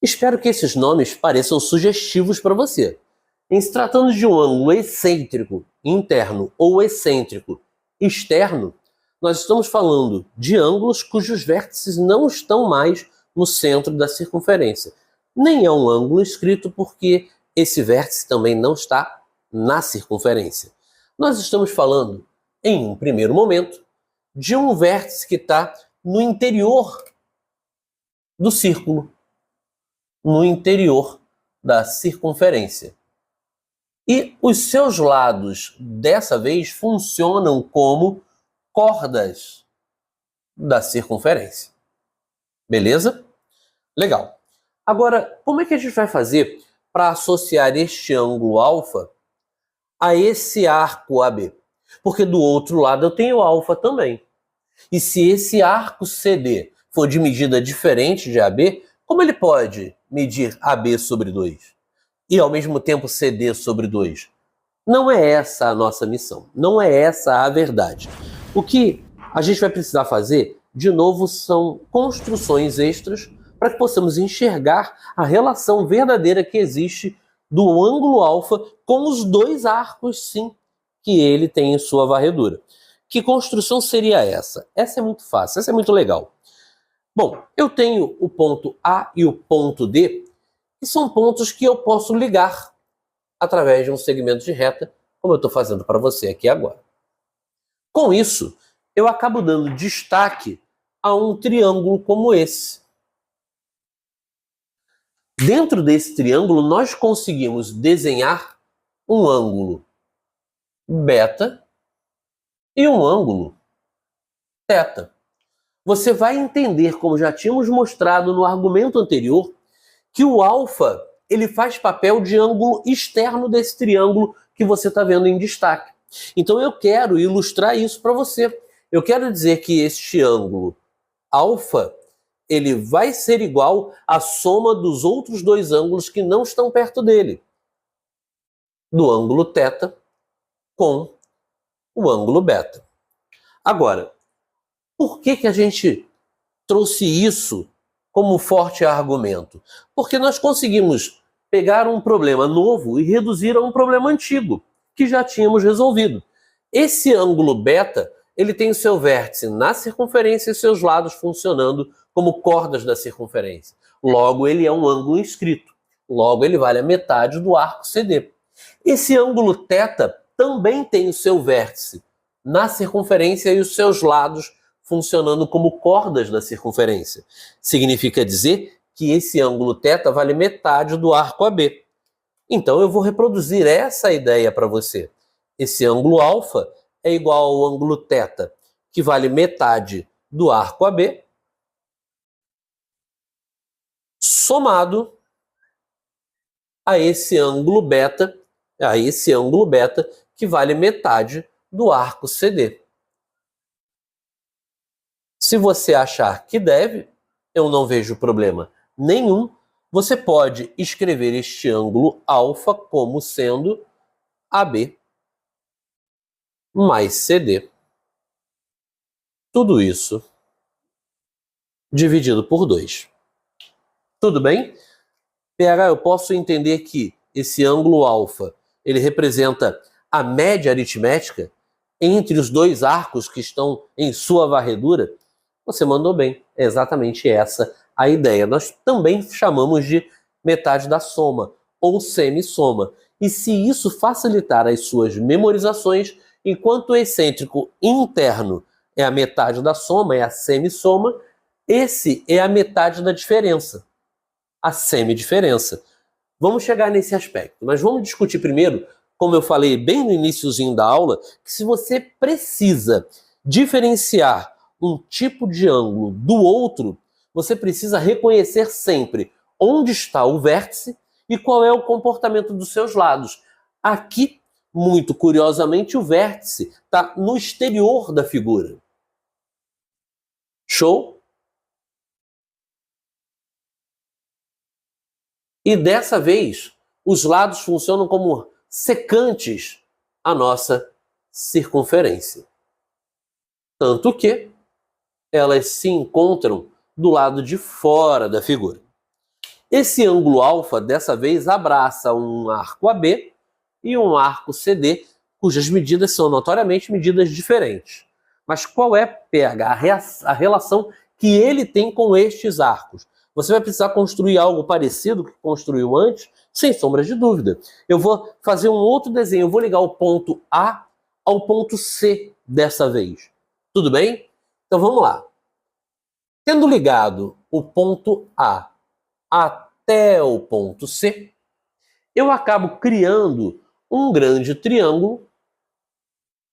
Espero que esses nomes pareçam sugestivos para você. Em se tratando de um ângulo excêntrico interno ou excêntrico externo, nós estamos falando de ângulos cujos vértices não estão mais no centro da circunferência. Nem é um ângulo escrito porque esse vértice também não está na circunferência. Nós estamos falando, em um primeiro momento, de um vértice que está no interior do círculo, no interior da circunferência. E os seus lados, dessa vez, funcionam como cordas da circunferência. Beleza? Legal. Agora, como é que a gente vai fazer para associar este ângulo alfa a esse arco AB? Porque do outro lado eu tenho alfa também. E se esse arco CD for de medida diferente de AB, como ele pode medir AB sobre 2? E ao mesmo tempo CD sobre 2? Não é essa a nossa missão. Não é essa a verdade. O que a gente vai precisar fazer, de novo, são construções extras para que possamos enxergar a relação verdadeira que existe do ângulo alfa com os dois arcos, sim, que ele tem em sua varredura. Que construção seria essa? Essa é muito fácil, essa é muito legal. Bom, eu tenho o ponto A e o ponto D, que são pontos que eu posso ligar através de um segmento de reta, como eu estou fazendo para você aqui agora. Com isso, eu acabo dando destaque a um triângulo como esse. Dentro desse triângulo, nós conseguimos desenhar um ângulo beta e um ângulo θ. Você vai entender, como já tínhamos mostrado no argumento anterior, que o alfa ele faz papel de ângulo externo desse triângulo que você está vendo em destaque. Então eu quero ilustrar isso para você. Eu quero dizer que este ângulo alfa ele vai ser igual à soma dos outros dois ângulos que não estão perto dele. Do ângulo θ com o ângulo beta. Agora, por que a gente trouxe isso como forte argumento? Porque nós conseguimos pegar um problema novo e reduzir a um problema antigo, que já tínhamos resolvido. Esse ângulo beta, ele tem o seu vértice na circunferência e seus lados funcionando como cordas da circunferência. Logo, ele é um ângulo inscrito. Logo, ele vale a metade do arco CD. Esse ângulo θ também tem o seu vértice na circunferência e os seus lados funcionando como cordas da circunferência. Significa dizer que esse ângulo θ vale metade do arco AB. Então eu vou reproduzir essa ideia para você. Esse ângulo alfa é igual ao ângulo θ, que vale metade do arco AB, somado a esse ângulo beta, que vale metade do arco CD. Se você achar que deve, eu não vejo problema nenhum. Você pode escrever este ângulo alfa como sendo AB mais CD. Tudo isso dividido por 2. Tudo bem? PH, eu posso entender que esse ângulo alfa ele representa a média aritmética entre os dois arcos que estão em sua varredura? Você mandou bem. É exatamente essa a ideia. Nós também chamamos de metade da soma, ou semissoma. E se isso facilitar as suas memorizações, enquanto o excêntrico interno é a metade da soma, é a semissoma, esse é a metade da diferença, a semidiferença. Vamos chegar nesse aspecto, mas vamos discutir primeiro, como eu falei bem no iniciozinho da aula, que se você precisa diferenciar um tipo de ângulo do outro, você precisa reconhecer sempre onde está o vértice e qual é o comportamento dos seus lados. Aqui, muito curiosamente, o vértice está no exterior da figura. Show? E dessa vez, os lados funcionam como secantes à nossa circunferência. Tanto que elas se encontram do lado de fora da figura. Esse ângulo alfa, dessa vez, abraça um arco AB e um arco CD, cujas medidas são notoriamente medidas diferentes. Mas qual é, PH, a relação que ele tem com estes arcos? Você vai precisar construir algo parecido que construiu antes, sem sombra de dúvida. Eu vou fazer um outro desenho, eu vou ligar o ponto A ao ponto C dessa vez. Tudo bem? Então vamos lá. Tendo ligado o ponto A até o ponto C, eu acabo criando um grande triângulo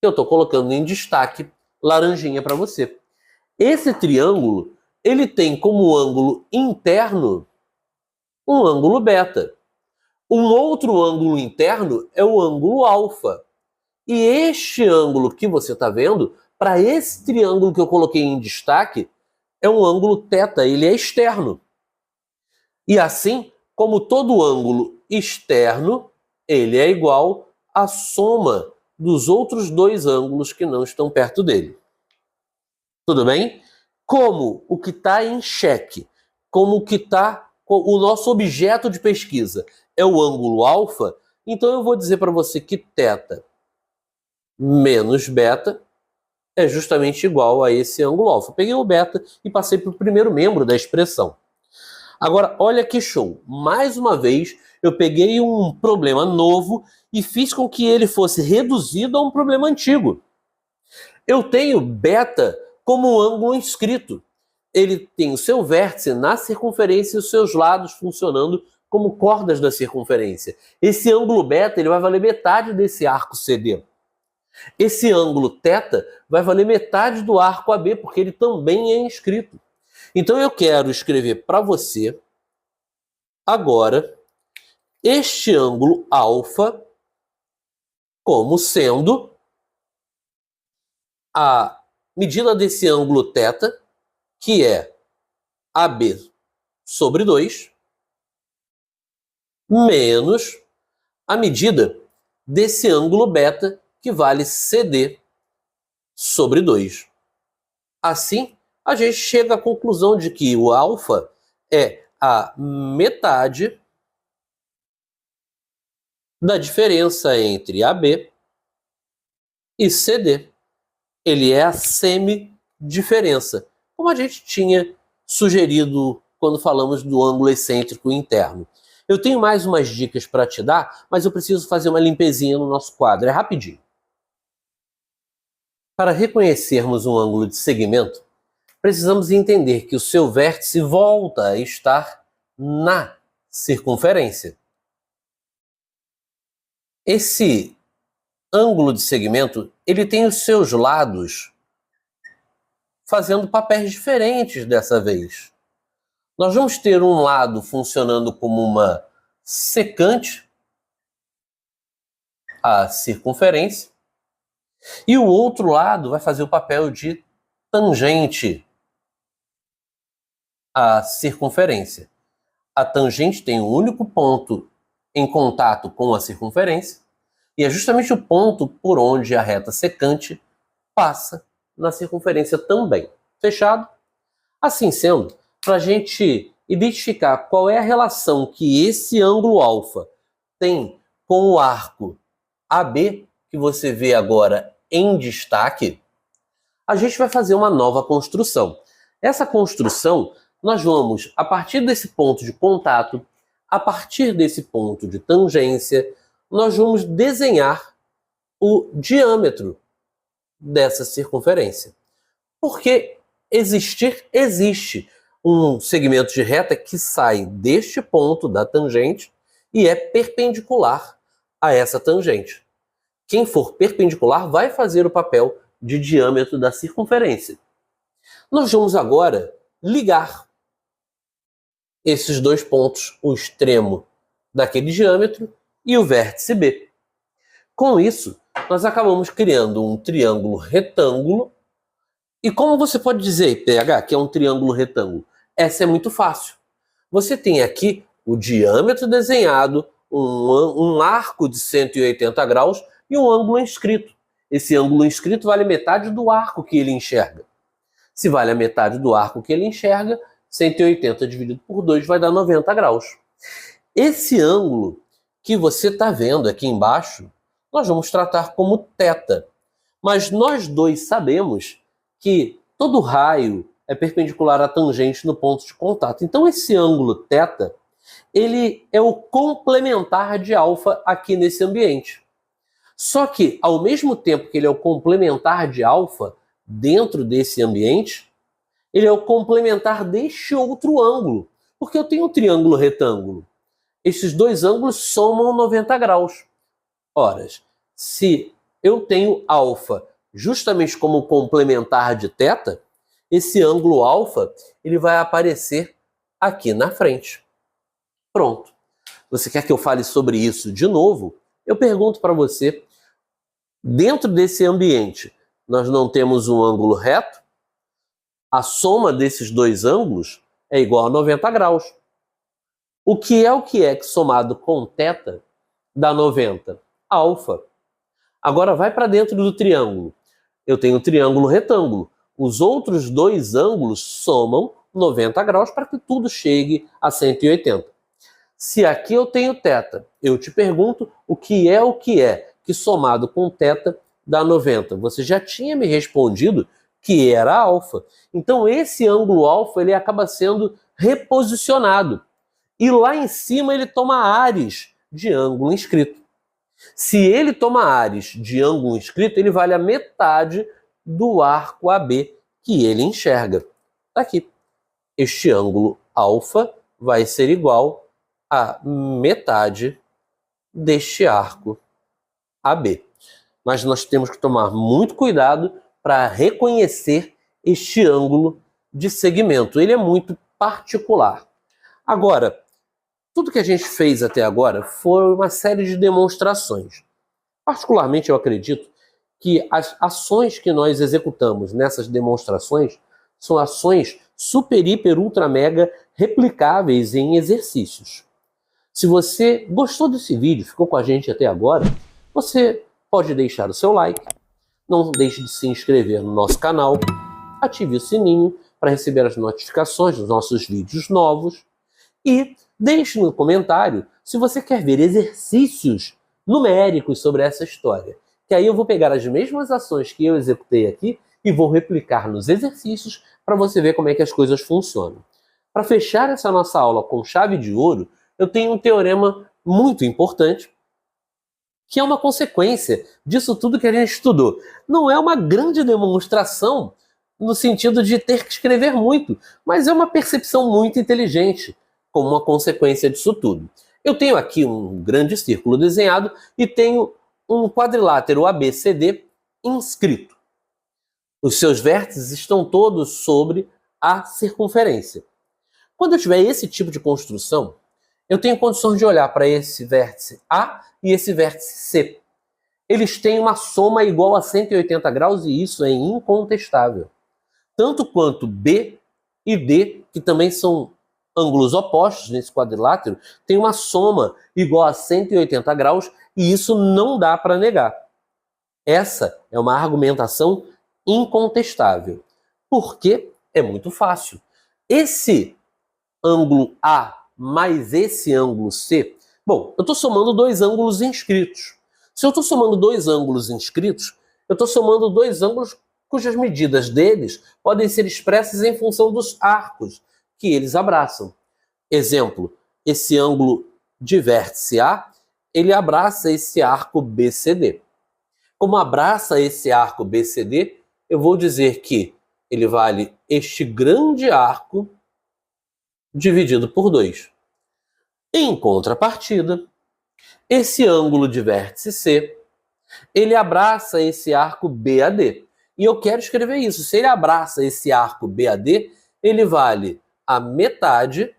que eu estou colocando em destaque laranjinha para você. Esse triângulo, ele tem como ângulo interno um ângulo beta. Um outro ângulo interno é o ângulo alfa. E este ângulo que você está vendo, para esse triângulo que eu coloquei em destaque, é um ângulo θ, ele é externo. E assim, como todo ângulo externo, ele é igual à soma dos outros dois ângulos que não estão perto dele. Tudo bem? Como o que está em xeque, como o que está o nosso objeto de pesquisa é o ângulo alfa, então eu vou dizer para você que θ menos beta é justamente igual a esse ângulo alfa. Peguei o beta e passei para o primeiro membro da expressão. Agora, olha que show. Mais uma vez, eu peguei um problema novo e fiz com que ele fosse reduzido a um problema antigo. Eu tenho beta como ângulo inscrito. Ele tem o seu vértice na circunferência e os seus lados funcionando como cordas da circunferência. Esse ângulo beta ele vai valer metade desse arco CD. Esse ângulo θ vai valer metade do arco AB, porque ele também é inscrito. Então eu quero escrever para você agora este ângulo alfa como sendo a medida desse ângulo θ, que é AB sobre 2, menos a medida desse ângulo beta, que vale CD sobre 2. Assim, a gente chega à conclusão de que o alfa é a metade da diferença entre AB e CD. Ele é a semidiferença, como a gente tinha sugerido quando falamos do ângulo excêntrico interno. Eu tenho mais umas dicas para te dar, mas eu preciso fazer uma limpezinha no nosso quadro. É rapidinho. Para reconhecermos um ângulo de segmento, precisamos entender que o seu vértice volta a estar na circunferência. Esse ângulo de segmento, ele tem os seus lados fazendo papéis diferentes dessa vez. Nós vamos ter um lado funcionando como uma secante à circunferência e o outro lado vai fazer o papel de tangente à circunferência. A tangente tem um único ponto em contato com a circunferência e é justamente o ponto por onde a reta secante passa na circunferência também. Fechado? Assim sendo, para a gente identificar qual é a relação que esse ângulo alfa tem com o arco AB, que você vê agora em destaque, a gente vai fazer uma nova construção. Essa construção, nós vamos, a partir desse ponto de contato, a partir desse ponto de tangência, nós vamos desenhar o diâmetro dessa circunferência. Porque existe um segmento de reta que sai deste ponto da tangente e é perpendicular a essa tangente. Quem for perpendicular vai fazer o papel de diâmetro da circunferência. Nós vamos agora ligar esses dois pontos, o extremo daquele diâmetro e o vértice B. Com isso, nós acabamos criando um triângulo retângulo. E como você pode dizer, PH, que é um triângulo retângulo? Essa é muito fácil. Você tem aqui o diâmetro desenhado, um arco de 180 graus e um ângulo inscrito. Esse ângulo inscrito vale metade do arco que ele enxerga. Se vale a metade do arco que ele enxerga, 180 dividido por 2 vai dar 90 graus. Esse ângulo que você está vendo aqui embaixo, nós vamos tratar como θ. Mas nós dois sabemos que todo raio é perpendicular à tangente no ponto de contato. Então esse ângulo θ, ele é o complementar de alfa aqui nesse ambiente. Só que, ao mesmo tempo que ele é o complementar de alfa dentro desse ambiente, ele é o complementar deste outro ângulo. Porque eu tenho um triângulo retângulo. Esses dois ângulos somam 90 graus. Ora, se eu tenho alfa justamente como complementar de θ, esse ângulo alfa ele vai aparecer aqui na frente. Pronto. Você quer que eu fale sobre isso de novo? Eu pergunto para você, dentro desse ambiente, nós não temos um ângulo reto? A soma desses dois ângulos é igual a 90 graus. O que é que somado com θ dá 90? Alfa. Agora vai para dentro do triângulo. Eu tenho o triângulo retângulo. Os outros dois ângulos somam 90 graus para que tudo chegue a 180. Se aqui eu tenho θ, eu te pergunto o que é que somado com θ dá 90. Você já tinha me respondido que era alfa. Então esse ângulo alfa ele acaba sendo reposicionado. E lá em cima ele toma ares de ângulo inscrito. Se ele toma ares de ângulo inscrito, ele vale a metade do arco AB que ele enxerga. Tá aqui. Este ângulo alfa vai ser igual a metade deste arco AB. Mas nós temos que tomar muito cuidado para reconhecer este ângulo de segmento. Ele é muito particular. Agora, tudo que a gente fez até agora foi uma série de demonstrações. Particularmente, eu acredito que as ações que nós executamos nessas demonstrações são ações super, hiper, ultra, mega replicáveis em exercícios. Se você gostou desse vídeo, ficou com a gente até agora, você pode deixar o seu like, não deixe de se inscrever no nosso canal, ative o sininho para receber as notificações dos nossos vídeos novos e deixe no comentário se você quer ver exercícios numéricos sobre essa história. Que aí eu vou pegar as mesmas ações que eu executei aqui e vou replicar nos exercícios para você ver como é que as coisas funcionam. Para fechar essa nossa aula com chave de ouro, eu tenho um teorema muito importante, que é uma consequência disso tudo que a gente estudou. Não é uma grande demonstração no sentido de ter que escrever muito, mas é uma percepção muito inteligente como uma consequência disso tudo. Eu tenho aqui um grande círculo desenhado e tenho um quadrilátero ABCD inscrito. Os seus vértices estão todos sobre a circunferência. Quando eu tiver esse tipo de construção, eu tenho condições de olhar para esse vértice A e esse vértice C. Eles têm uma soma igual a 180 graus e isso é incontestável. Tanto quanto B e D, que também são ângulos opostos nesse quadrilátero, tem uma soma igual a 180 graus e isso não dá para negar. Essa é uma argumentação incontestável. Porque é muito fácil. Esse ângulo A mais esse ângulo C, bom, eu estou somando dois ângulos inscritos. Se eu estou somando dois ângulos inscritos, eu estou somando dois ângulos cujas medidas deles podem ser expressas em função dos arcos que eles abraçam. Exemplo, esse ângulo de vértice A, ele abraça esse arco BCD. Como abraça esse arco BCD, eu vou dizer que ele vale este grande arco dividido por 2. Em contrapartida, esse ângulo de vértice C, ele abraça esse arco BAD. E eu quero escrever isso. Se ele abraça esse arco BAD, ele vale a metade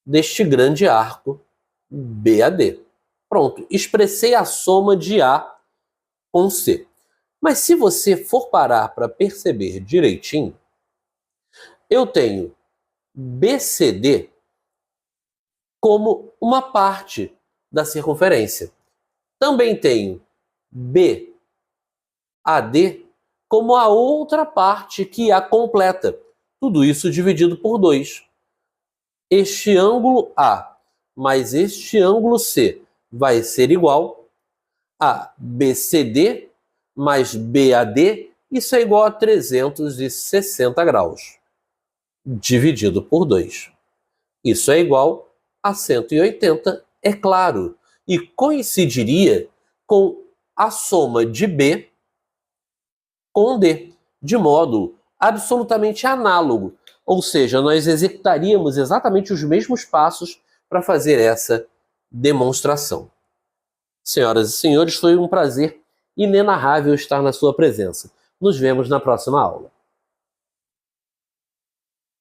deste grande arco BAD. Pronto, expressei a soma de A com C. Mas se você for parar para perceber direitinho, eu tenho BCD como uma parte da circunferência. Também tenho BAD como a outra parte que a completa. Tudo isso dividido por 2. Este ângulo A mais este ângulo C vai ser igual a BCD mais BAD, isso é igual a 360 graus, dividido por 2. Isso é igual a 180, é claro, e coincidiria com a soma de B com D, de modo absolutamente análogo. Ou seja, nós executaríamos exatamente os mesmos passos para fazer essa demonstração. Senhoras e senhores, foi um prazer inenarrável estar na sua presença. Nos vemos na próxima aula.